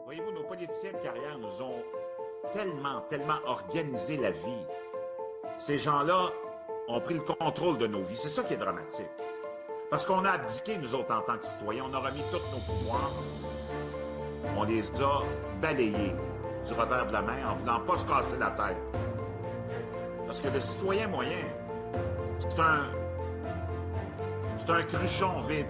Voyez-vous, nos politiciens de carrière nous ont tellement organisé la vie. Ces gens-là ont pris le contrôle de nos vies. C'est ça qui est dramatique. Parce qu'on a abdiqué, nous autres, en tant que citoyens. On a remis tous nos pouvoirs. On les a balayés du revers de la main en ne voulant pas se casser la tête. Parce que le citoyen moyen, c'est un cruchon vide.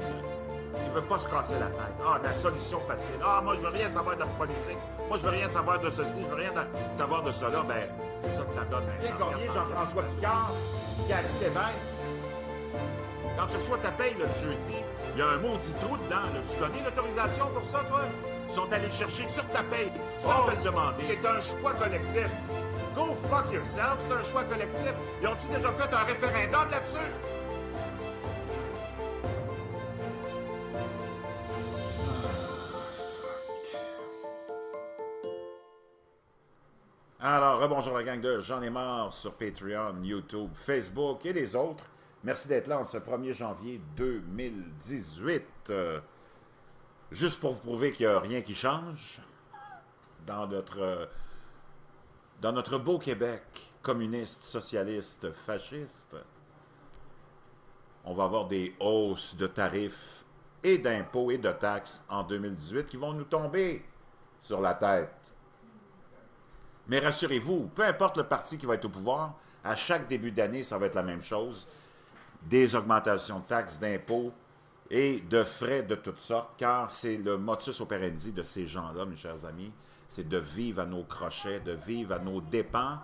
Il ne veut pas se casser la tête. Ah, la solution facile. Ah, moi, je veux rien savoir de la politique. Moi, je veux rien savoir de ceci. Je veux rien savoir de cela. Ben, c'est ça que ça donne. Tiens, Cormier, Jean-François Picard, Cathy Lévesque. Quand tu reçois ta paye le jeudi, il y a un maudit trou dedans. Là. Tu donnes l'autorisation pour ça, toi? Ils sont allés chercher sur ta paye sans te le demander. C'est un choix collectif. Go fuck yourself, c'est un choix collectif. Ils ont-tu déjà fait un référendum là-dessus? Alors, rebonjour la gang de J'en ai marre sur Patreon, YouTube, Facebook et les autres. Merci d'être là en ce 1er janvier 2018. Juste pour vous prouver qu'il n'y a rien qui change dans notre beau Québec communiste, socialiste, fasciste. On va avoir des hausses de tarifs et d'impôts et de taxes en 2018 qui vont nous tomber sur la tête. Mais rassurez-vous, peu importe le parti qui va être au pouvoir, à chaque début d'année, ça va être la même chose. Des augmentations de taxes, d'impôts et de frais de toutes sortes, car c'est le modus operandi de ces gens-là, mes chers amis, c'est de vivre à nos crochets, de vivre à nos dépens.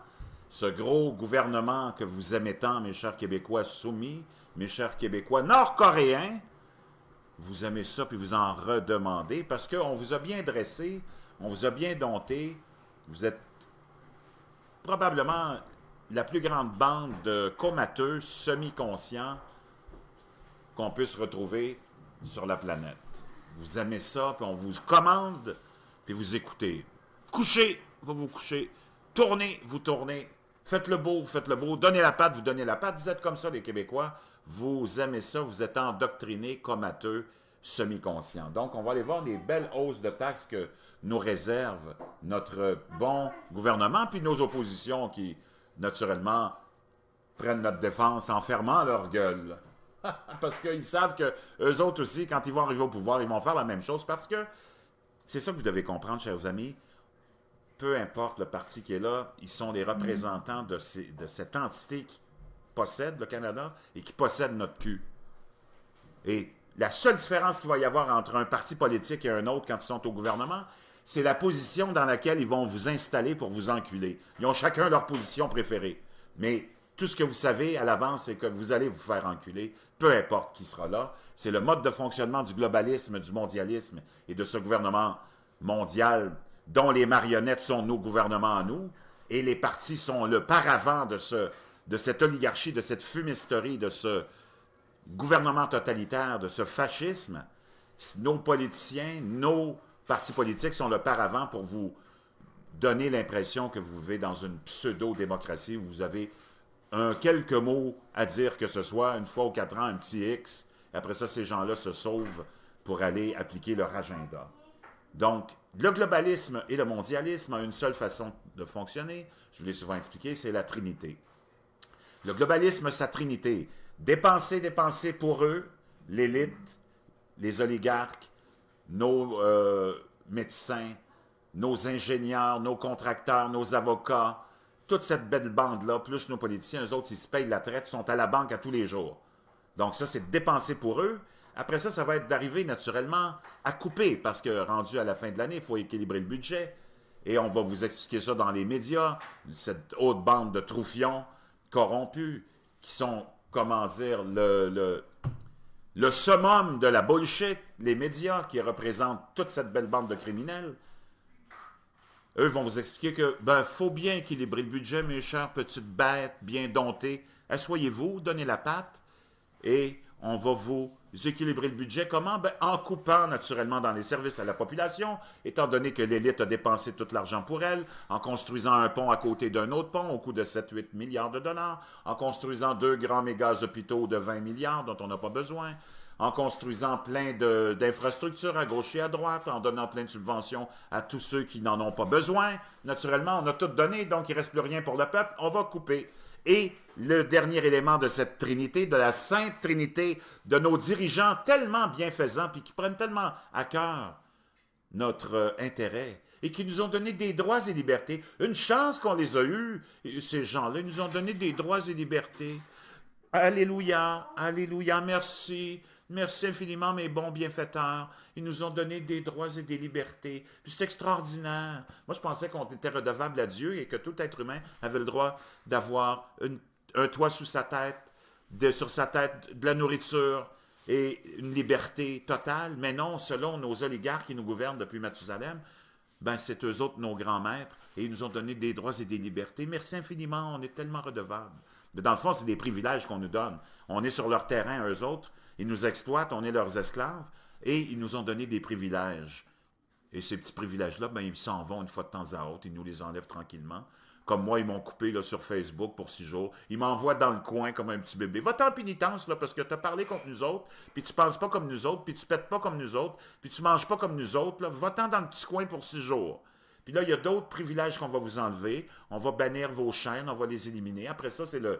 Ce gros gouvernement que vous aimez tant, mes chers Québécois soumis, mes chers Québécois nord-coréens, vous aimez ça puis vous en redemandez parce qu'on vous a bien dressé, on vous a bien dompté, vous êtes probablement la plus grande bande de comateux, semi-conscients qu'on puisse retrouver sur la planète. Vous aimez ça, puis on vous commande, puis vous écoutez. Couchez, vous vous couchez. Tournez, vous tournez. Faites le beau, vous faites le beau. Donnez la patte, vous donnez la patte. Vous êtes comme ça, les Québécois. Vous aimez ça, vous êtes endoctrinés, comateux, semi-conscients. Donc, on va aller voir les belles hausses de taxes que nous réserve notre bon gouvernement, puis nos oppositions qui, naturellement, prennent notre défense en fermant leur gueule. Parce qu'ils savent que eux autres aussi, quand ils vont arriver au pouvoir, ils vont faire la même chose. Parce que c'est ça que vous devez comprendre, chers amis. Peu importe le parti qui est là, ils sont les représentants de cette entité qui possède le Canada et qui possède notre cul. Et la seule différence qu'il va y avoir entre un parti politique et un autre quand ils sont au gouvernement, c'est la position dans laquelle ils vont vous installer pour vous enculer. Ils ont chacun leur position préférée. Mais tout ce que vous savez à l'avance, c'est que vous allez vous faire enculer, peu importe qui sera là. C'est le mode de fonctionnement du globalisme, du mondialisme et de ce gouvernement mondial dont les marionnettes sont nos gouvernements à nous, et les partis sont le paravent de cette oligarchie, de cette fumisterie, de ce gouvernement totalitaire, de ce fascisme. Nos politiciens, nos partis politiques sont le paravent pour vous donner l'impression que vous vivez dans une pseudo-démocratie où vous avez quelques mots à dire que ce soit, une fois ou 4 ans, un petit X. Après ça, ces gens-là se sauvent pour aller appliquer leur agenda. Donc, le globalisme et le mondialisme ont une seule façon de fonctionner. Je vous l'ai souvent expliqué, c'est la trinité. Le globalisme, sa trinité. Dépenser, dépenser pour eux, l'élite, les oligarques, nos médecins, nos ingénieurs, nos contracteurs, nos avocats, toute cette belle bande-là, plus nos politiciens, eux autres, ils se payent la traite, sont à la banque à tous les jours. Donc ça, c'est dépenser pour eux. Après ça, ça va être d'arriver naturellement à couper, parce que rendu à la fin de l'année, il faut équilibrer le budget. Et on va vous expliquer ça dans les médias, cette haute bande de troufions corrompus, qui sont, comment dire, le summum de la bullshit, les médias qui représentent toute cette belle bande de criminels. Eux vont vous expliquer que, faut bien équilibrer le budget, mes chères petites bêtes, bien domptées. Asseyez-vous, donnez la patte, et on va vous équilibrer le budget. Comment? En coupant naturellement dans les services à la population, étant donné que l'élite a dépensé tout l'argent pour elle, en construisant un pont à côté d'un autre pont au coût de 7-8 milliards de dollars, en construisant 2 grands méga hôpitaux de 20 milliards dont on n'a pas besoin, en construisant plein d'infrastructures à gauche et à droite, en donnant plein de subventions à tous ceux qui n'en ont pas besoin. Naturellement, on a tout donné, donc il ne reste plus rien pour le peuple, on va couper. Et le dernier élément de cette trinité, de la sainte trinité, de nos dirigeants tellement bienfaisants, puis qui prennent tellement à cœur notre intérêt, et qui nous ont donné des droits et libertés. Une chance qu'on les a eus, ces gens-là, ils nous ont donné des droits et libertés. Alléluia, alléluia, merci. Merci infiniment, mes bons bienfaiteurs. Ils nous ont donné des droits et des libertés. Puis c'est extraordinaire. Moi, je pensais qu'on était redevable à Dieu et que tout être humain avait le droit d'avoir un toit sous sa tête, sur sa tête, de la nourriture et une liberté totale. Mais non, selon nos oligarques qui nous gouvernent depuis Mathusalem, ben c'est eux autres nos grands maîtres et ils nous ont donné des droits et des libertés. Merci infiniment, on est tellement redevables. Mais dans le fond, c'est des privilèges qu'on nous donne. On est sur leur terrain, eux autres. Ils nous exploitent, on est leurs esclaves, et ils nous ont donné des privilèges. Et ces petits privilèges-là, ben, ils s'en vont une fois de temps à autre, ils nous les enlèvent tranquillement. Comme moi, ils m'ont coupé là, sur Facebook pour 6 jours. Ils m'envoient dans le coin comme un petit bébé. Va-t'en en pénitence, là, parce que tu as parlé contre nous autres, puis tu penses pas comme nous autres, puis tu pètes pas comme nous autres, puis tu manges pas comme nous autres. Va-t'en dans le petit coin pour 6 jours. Puis là, il y a d'autres privilèges qu'on va vous enlever. On va bannir vos chaînes, on va les éliminer. Après ça, c'est le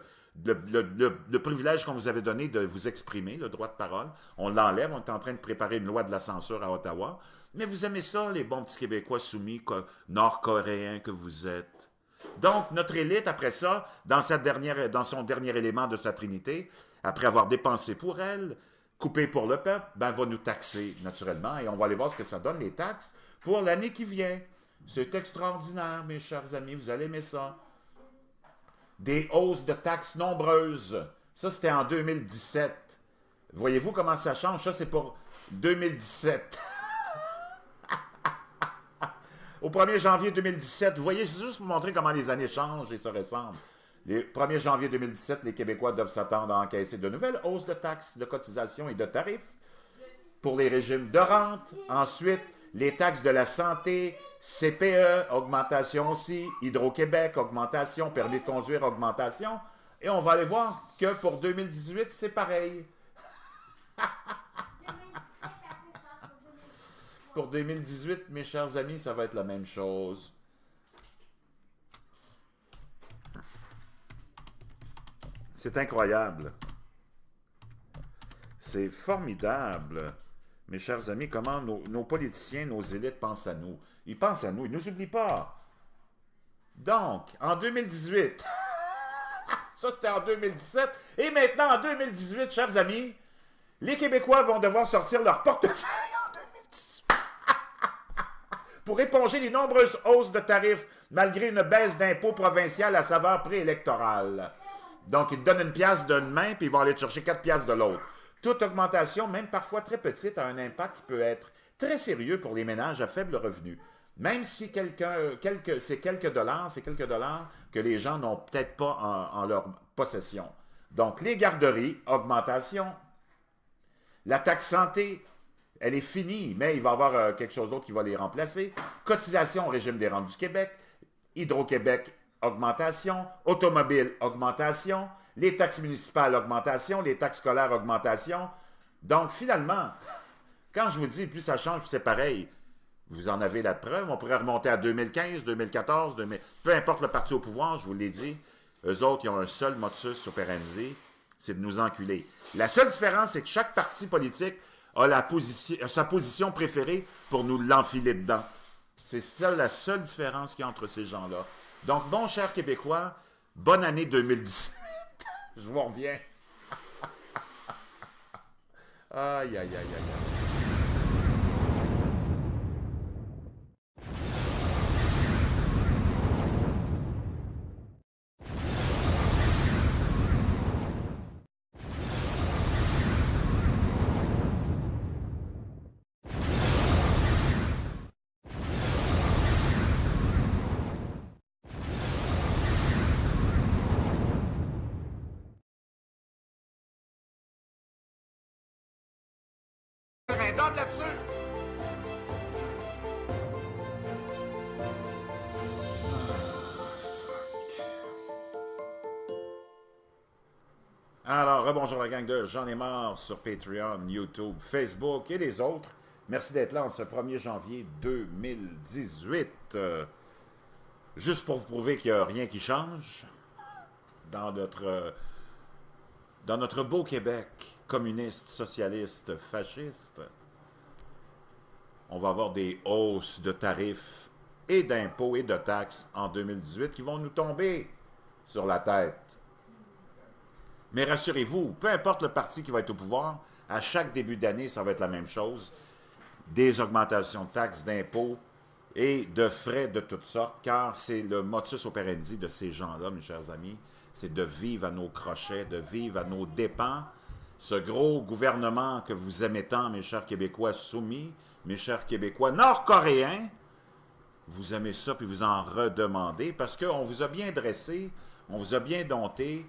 privilège qu'on vous avait donné de vous exprimer, le droit de parole. On l'enlève, on est en train de préparer une loi de la censure à Ottawa. Mais vous aimez ça, les bons petits Québécois soumis, nord-coréens que vous êtes. Donc, notre élite, après ça, dans son dernier élément de sa trinité, après avoir dépensé pour elle, coupé pour le peuple, ben, va nous taxer, naturellement, et on va aller voir ce que ça donne, les taxes, pour l'année qui vient. C'est extraordinaire, mes chers amis, vous allez aimer ça. Des hausses de taxes nombreuses. Ça, c'était en 2017. Voyez-vous comment ça change? Ça, c'est pour 2017. Au 1er janvier 2017, vous voyez, c'est juste pour montrer comment les années changent et se ressemblent. Le 1er janvier 2017, les Québécois doivent s'attendre à encaisser de nouvelles hausses de taxes, de cotisations et de tarifs pour les régimes de rente. Ensuite, les taxes de la santé, CPE, augmentation aussi, Hydro-Québec, augmentation, permis de conduire, augmentation. Et on va aller voir que pour 2018, c'est pareil. Pour 2018, mes chers amis, ça va être la même chose. C'est incroyable. C'est formidable. Mes chers amis, comment nos politiciens, nos élites pensent à nous. Ils pensent à nous, ils ne nous oublient pas. Donc, en 2018, ça c'était en 2017, et maintenant en 2018, chers amis, les Québécois vont devoir sortir leur portefeuille en 2018 pour éponger les nombreuses hausses de tarifs, malgré une baisse d'impôts provincial à saveur préélectorale. Donc, ils te donnent une pièce d'une main, puis ils vont aller te chercher 4 pièces de l'autre. Toute augmentation, même parfois très petite, a un impact qui peut être très sérieux pour les ménages à faible revenu. Même si c'est quelques dollars que les gens n'ont peut-être pas en leur possession. Donc, les garderies, augmentation. La taxe santé, elle est finie, mais il va y avoir quelque chose d'autre qui va les remplacer. Cotisation au régime des rentes du Québec. Hydro-Québec, augmentation. Automobile, augmentation. Les taxes municipales, augmentation. Les taxes scolaires, augmentation. Donc, finalement, quand je vous dis plus ça change, plus c'est pareil, vous en avez la preuve. On pourrait remonter à 2015, 2014, peu importe le parti au pouvoir, je vous l'ai dit. Eux autres, ils ont un seul motus operandi, c'est de nous enculer. La seule différence, c'est que chaque parti politique a sa position préférée pour nous l'enfiler dedans. C'est ça la seule différence qu'il y a entre ces gens-là. Donc, bon, chers Québécois, bonne année 2018. Je vous reviens. Aïe, aïe, aïe, aïe, aïe. Main-d'œuvre là-dessus. Alors, rebonjour la gang de J'en ai marre sur Patreon, YouTube, Facebook et les autres. Merci d'être là en ce 1er janvier 2018. Juste pour vous prouver qu'il n'y a rien qui change dans notre beau Québec communiste, socialiste, fasciste. On va avoir des hausses de tarifs et d'impôts et de taxes en 2018 qui vont nous tomber sur la tête. Mais rassurez-vous, peu importe le parti qui va être au pouvoir, à chaque début d'année, ça va être la même chose. Des augmentations de taxes, d'impôts et de frais de toutes sortes, car c'est le modus operandi de ces gens-là, mes chers amis, c'est de vivre à nos crochets, de vivre à nos dépens. Ce gros gouvernement que vous aimez tant, mes chers Québécois soumis, mes chers Québécois nord-coréens, vous aimez ça puis vous en redemandez parce qu'on vous a bien dressé, on vous a bien dompté,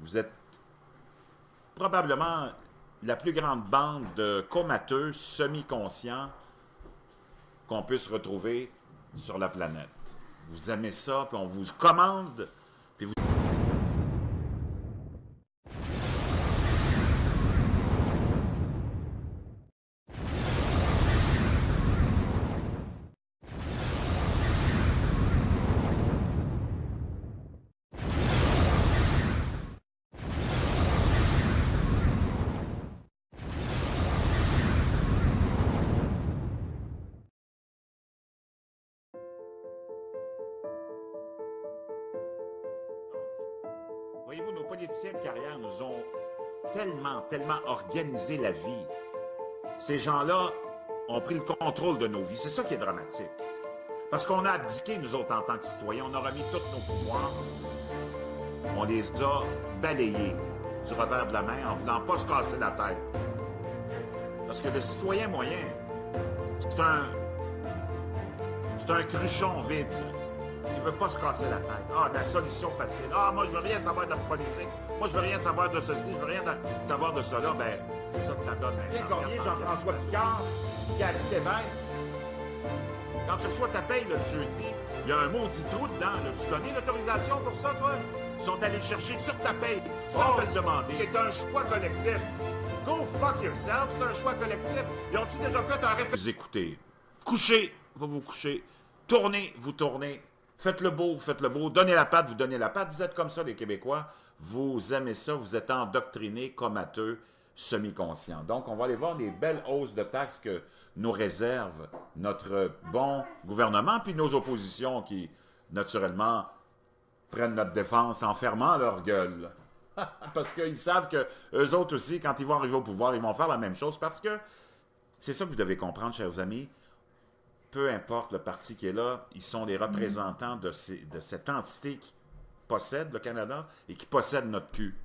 vous êtes probablement la plus grande bande de comateux, semi-conscients qu'on puisse retrouver sur la planète. Vous aimez ça, puis on vous commande, puis vous... Voyez-vous, nos politiciens de carrière nous ont tellement organisé la vie. Ces gens-là ont pris le contrôle de nos vies. C'est ça qui est dramatique. Parce qu'on a abdiqué, nous autres, en tant que citoyens. On a remis tous nos pouvoirs. On les a balayés du revers de la main en ne voulant pas se casser la tête. Parce que le citoyen moyen, c'est un cruchon vide. Il ne veut pas se casser la tête. Ah, la solution facile. Ah, moi, je veux rien savoir de la politique. Moi, je veux rien savoir de ceci. Je veux rien savoir de cela. Ben, c'est ça que ça donne. Tiens, Cormier, Jean-François Picard, Cathy Lévesque. Quand tu reçois ta paye le jeudi, il y a un maudit trou dedans. Là. Tu donnes l'autorisation pour ça, toi? Ils sont allés chercher sur ta paye sans te le demander. C'est un choix collectif. Go fuck yourself, c'est un choix collectif. Ils ont-tu déjà fait un référendum? Vous écoutez. Couchez, vous vous couchez. Tournez, vous tournez. Faites le beau, donnez la patte, vous donnez la patte. Vous êtes comme ça, les Québécois. Vous aimez ça, vous êtes endoctrinés, comateux, semi-conscients. Donc, on va aller voir des belles hausses de taxes que nous réserve notre bon gouvernement, puis nos oppositions qui, naturellement, prennent notre défense en fermant leur gueule. Parce qu'ils savent que eux autres aussi, quand ils vont arriver au pouvoir, ils vont faire la même chose. Parce que c'est ça que vous devez comprendre, chers amis. Peu importe le parti qui est là, ils sont les représentants de cette entité qui possède le Canada et qui possède notre cul.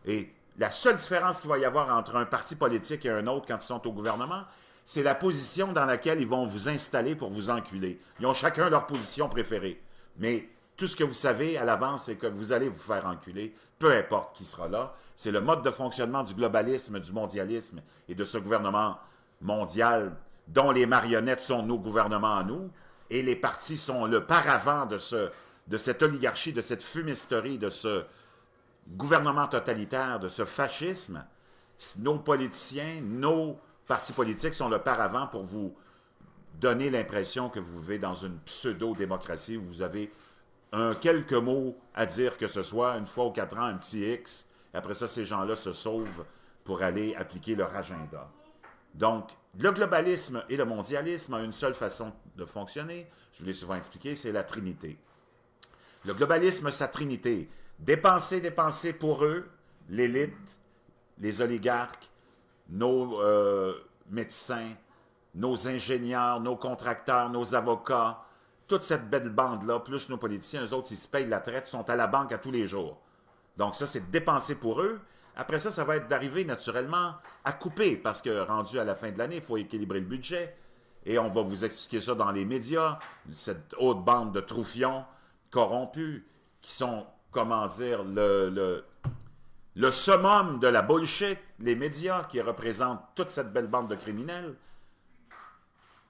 Et la seule différence qu'il va y avoir entre un parti politique et un autre quand ils sont au gouvernement, c'est la position dans laquelle ils vont vous installer pour vous enculer. Ils ont chacun leur position préférée. Mais tout ce que vous savez à l'avance, c'est que vous allez vous faire enculer, peu importe qui sera là. C'est le mode de fonctionnement du globalisme, du mondialisme et de ce gouvernement mondial dont les marionnettes sont nos gouvernements à nous, et les partis sont le paravent de cette oligarchie, de cette fumisterie, de ce gouvernement totalitaire, de ce fascisme. Nos politiciens, nos partis politiques sont le paravent pour vous donner l'impression que vous vivez dans une pseudo-démocratie où vous avez quelques mots à dire que ce soit, une fois aux 4 ans, un petit X. Après ça, ces gens-là se sauvent pour aller appliquer leur agenda. Donc, le globalisme et le mondialisme ont une seule façon de fonctionner, je vous l'ai souvent expliqué, c'est la trinité. Le globalisme, sa trinité, dépenser pour eux, l'élite, les oligarques, nos médecins, nos ingénieurs, nos contracteurs, nos avocats, toute cette belle bande-là, plus nos politiciens, eux autres, ils se payent la traite, sont à la banque à tous les jours. Donc ça, c'est dépenser pour eux. Après ça, ça va être d'arriver naturellement à couper, parce que rendu à la fin de l'année, il faut équilibrer le budget. Et on va vous expliquer ça dans les médias, cette haute bande de troufions corrompus, qui sont, comment dire, le summum de la bullshit, les médias qui représentent toute cette belle bande de criminels.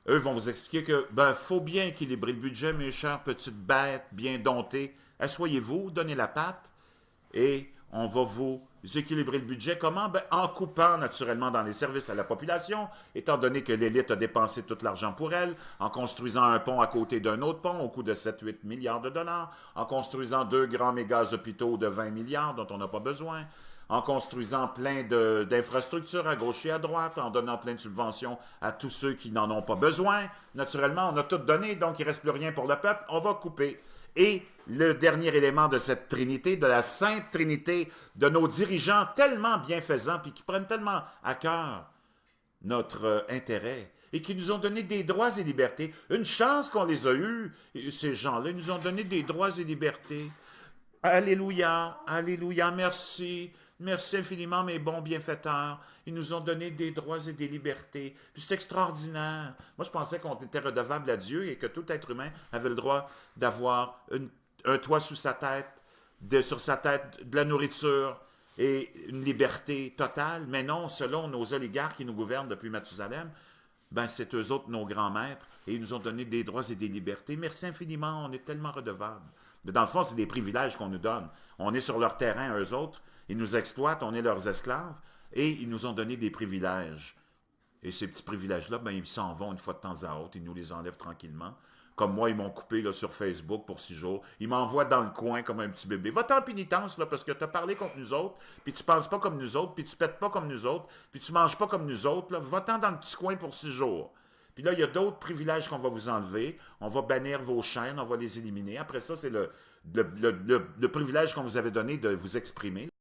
Eux vont vous expliquer que, faut bien équilibrer le budget, mes chères petites bêtes, bien domptées. Asseyez-vous, donnez la patte, et on va vous équilibrer le budget. Comment? Ben, en coupant naturellement dans les services à la population, étant donné que l'élite a dépensé tout l'argent pour elle, en construisant un pont à côté d'un autre pont au coût de 7-8 milliards de dollars, en construisant 2 grands méga hôpitaux de 20 milliards dont on n'a pas besoin, en construisant plein d'infrastructures à gauche et à droite, en donnant plein de subventions à tous ceux qui n'en ont pas besoin. Naturellement, on a tout donné, donc il ne reste plus rien pour le peuple, on va couper. Et le dernier élément de cette trinité, de la sainte trinité, de nos dirigeants tellement bienfaisants, puis qui prennent tellement à cœur notre intérêt, et qui nous ont donné des droits et libertés. Une chance qu'on les a eus, ces gens-là, ils nous ont donné des droits et libertés. Alléluia, alléluia, merci. Merci infiniment, mes bons bienfaiteurs. Ils nous ont donné des droits et des libertés. Puis c'est extraordinaire. Moi, je pensais qu'on était redevable à Dieu et que tout être humain avait le droit d'avoir un toit sous sa tête, sur sa tête, de la nourriture et une liberté totale. Mais non, selon nos oligarques qui nous gouvernent depuis Mathusalem, ben c'est eux autres nos grands maîtres et ils nous ont donné des droits et des libertés. Merci infiniment, on est tellement redevables. Mais dans le fond, c'est des privilèges qu'on nous donne. On est sur leur terrain, eux autres. Ils nous exploitent, on est leurs esclaves, et ils nous ont donné des privilèges. Et ces petits privilèges-là, ben, ils s'en vont une fois de temps à autre, ils nous les enlèvent tranquillement. Comme moi, ils m'ont coupé là, sur Facebook pour 6 jours. Ils m'envoient dans le coin comme un petit bébé. Va-t'en en pénitence, là, parce que tu as parlé contre nous autres, puis tu penses pas comme nous autres, puis tu pètes pas comme nous autres, puis tu manges pas comme nous autres. Va-t'en dans le petit coin pour 6 jours. Puis là, il y a d'autres privilèges qu'on va vous enlever. On va bannir vos chaînes, on va les éliminer. Après ça, c'est le privilège qu'on vous avait donné de vous exprimer.